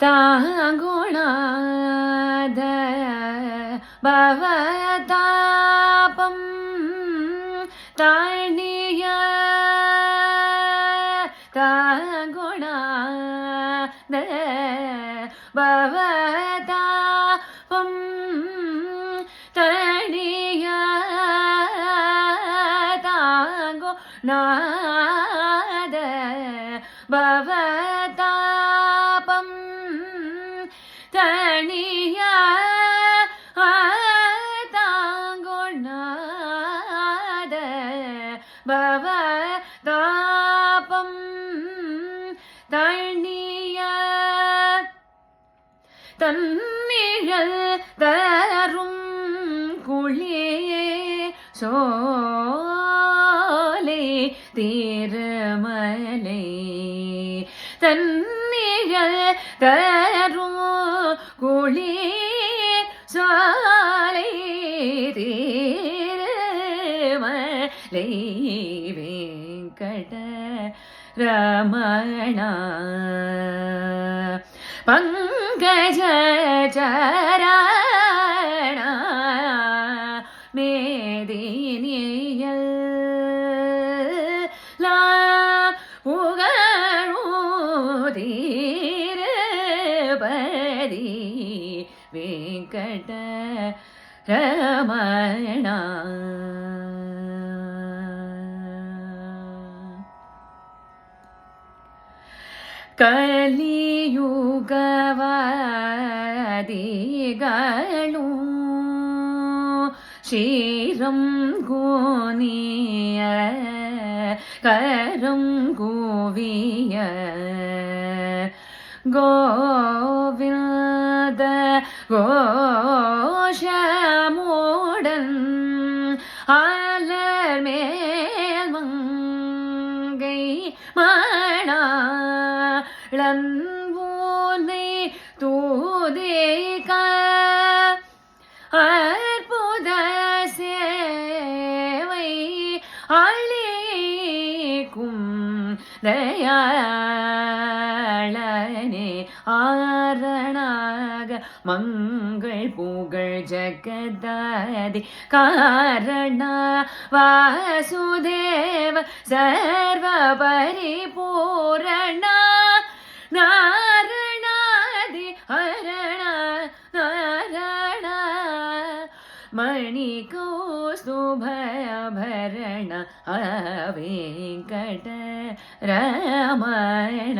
தாங்குணாத பவதாபம் தாணிய தாங்குணாத பவதாபம் தாணிய தாங்குணாத பவதாபம் தணிய தாங்குணாத பவதாபம் தணிய தன்னிழல் தரும் குளியே சோலை திருமலை தன்னிழல் தரும் குளிர் சோலை திருமலை வெங்கட ரமணா பங்கஜ சரண மேதினியல் லா புகழூதிருபதி வெங்கட ரமணா கலிಯುಗವಾದಿಗಳು ಶ್ರೀರಂ ಗೋನಿಯ ಕರಂ ಗೋವಿಯ ಗೋವಿಂದ ಘೋಷಮೋಡನ್ ஆலர் மேல் மங்கை மணாளன் ஊனை தூதிக்க அற்புத சேவை அளிக்கும் தயாளனே ஆரணாக மங்கள் புகழ் ஜகதாதி காரண வாசுதேவ சர்வ பரிபூரண நாரணாதி ஹரண நாரண மணி கௌஸ்துಭಭರಣ ವೆಂಕಟ ರಮಣ